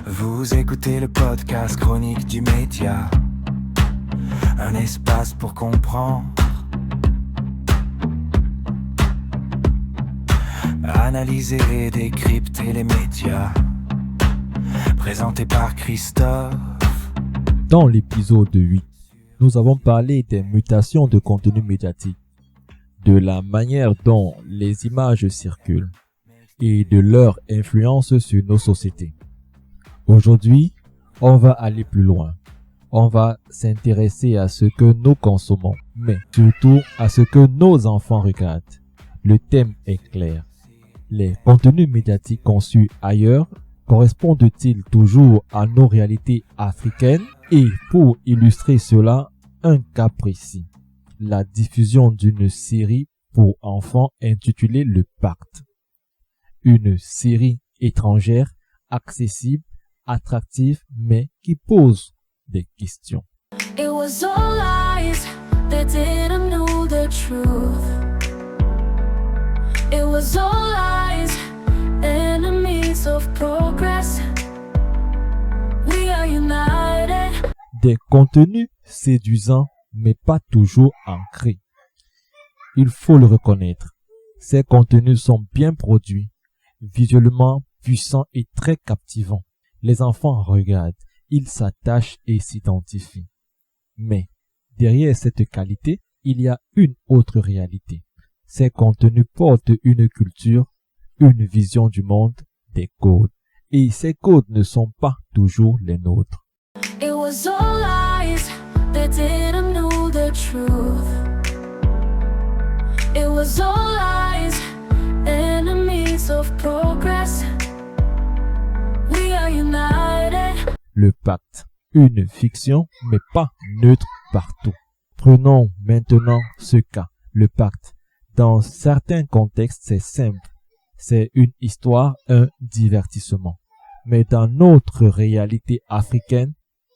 Vous écoutez le podcast Chronique du Média, un espace pour comprendre, analyser et décrypter les médias, présenté par Christophe. Dans l'épisode 8, nous avons parlé des mutations de contenu médiatique, de la manière dont les images circulent et de leur influence sur nos sociétés. Aujourd'hui, on va aller plus loin. On va s'intéresser à ce que nous consommons, mais surtout à ce que nos enfants regardent. Le thème est clair. Les contenus médiatiques conçus ailleurs correspondent-ils toujours à nos réalités africaines? Et pour illustrer cela, un cas précis. La diffusion d'une série pour enfants intitulée Le Pacte. Une série étrangère, accessible, attractive, mais qui pose des questions. It was all lies, they didn't know the truth. It was all lies, enemies of progress. We are united. Des contenus séduisants, mais pas toujours ancrés. Il faut le reconnaître. Ces contenus sont bien produits, visuellement puissants et très captivants. Les enfants regardent, ils s'attachent et s'identifient. Mais derrière cette qualité, il y a une autre réalité. Ces contenus portent une culture, une vision du monde, des codes. Et ces codes ne sont pas toujours les nôtres. It was all lies, they didn't know the truth. It was all lies, enemies of progress. We are united. Le Pacte, une fiction, mais pas neutre partout. Prenons maintenant ce cas, Le Pacte. Dans certains contextes, c'est simple. C'est une histoire, un divertissement. Mais dans notre réalité africaine,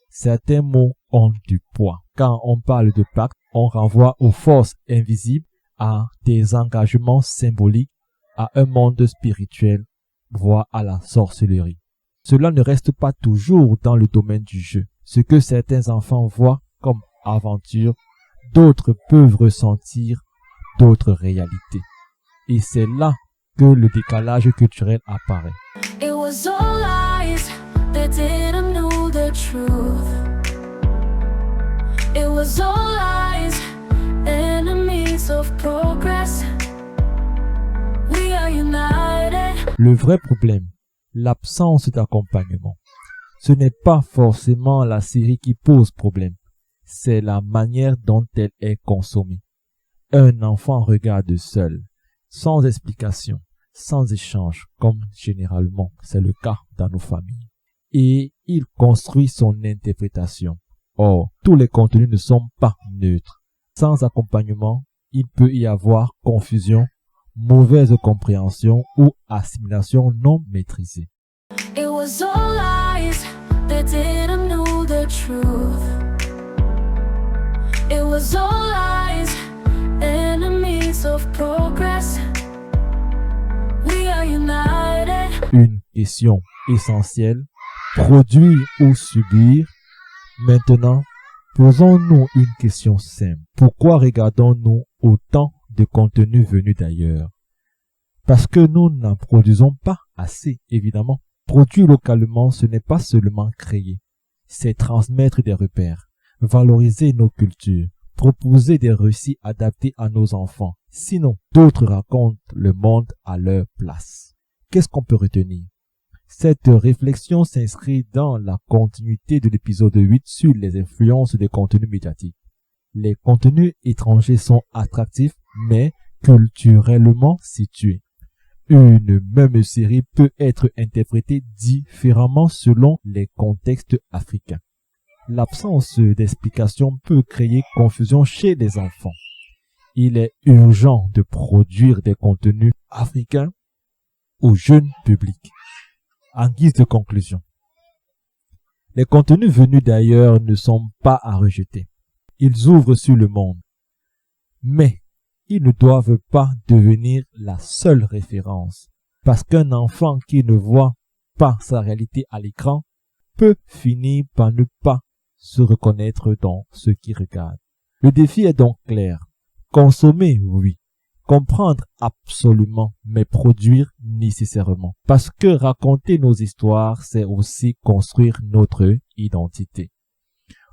certains mots ont du poids. Quand on parle de pacte, on renvoie aux forces invisibles, à des engagements symboliques, à un monde spirituel, voire à la sorcellerie. Cela ne reste pas toujours dans le domaine du jeu. Ce que certains enfants voient comme aventure, d'autres peuvent ressentir d'autres réalités. Et c'est là que le décalage culturel apparaît. It was all lies, they didn't know the truth. It was all lies, enemies of progress. We are united. Le vrai problème, l'absence d'accompagnement. Ce n'est pas forcément la série qui pose problème, c'est la manière dont elle est consommée. Un enfant regarde seul, sans explication, sans échange, comme généralement c'est le cas dans nos familles. Et il construit son interprétation. Or, tous les contenus ne sont pas neutres. Sans accompagnement, il peut y avoir confusion, mauvaise compréhension ou assimilation non maîtrisée. It was all lies, they didn't know the truth. It was all lies, enemies of progress. We are united. Une question essentielle, produire ou subir? Maintenant, posons-nous une question simple. Pourquoi regardons-nous autant de contenus venus d'ailleurs? Parce que nous n'en produisons pas assez, évidemment. Produire localement, ce n'est pas seulement créer, c'est transmettre des repères, valoriser nos cultures, proposer des récits adaptés à nos enfants. Sinon, d'autres racontent le monde à leur place. Qu'est-ce qu'on peut retenir? Cette réflexion s'inscrit dans la continuité de l'épisode 8 sur les influences des contenus médiatiques. Les contenus étrangers sont attractifs, mais culturellement situés. Une même série peut être interprétée différemment selon les contextes africains. L'absence d'explication peut créer confusion chez les enfants. Il est urgent de produire des contenus africains au jeune public. En guise de conclusion, les contenus venus d'ailleurs ne sont pas à rejeter. ils ouvrent sur le monde. Mais ils ne doivent pas devenir la seule référence, parce qu'un enfant qui ne voit pas sa réalité à l'écran peut finir par ne pas se reconnaître dans ce qu'il regarde. Le défi est donc clair. Consommer, oui. Comprendre absolument, mais produire nécessairement. Parce que raconter nos histoires, c'est aussi construire notre identité.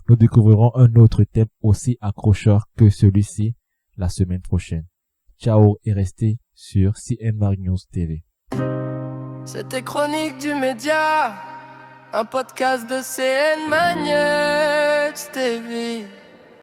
Nous découvrirons un autre thème aussi accrocheur que celui-ci la semaine prochaine. Ciao et restez sur CNMAR News TV. C'était Chronique du Média, un podcast de CN Magnettes TV.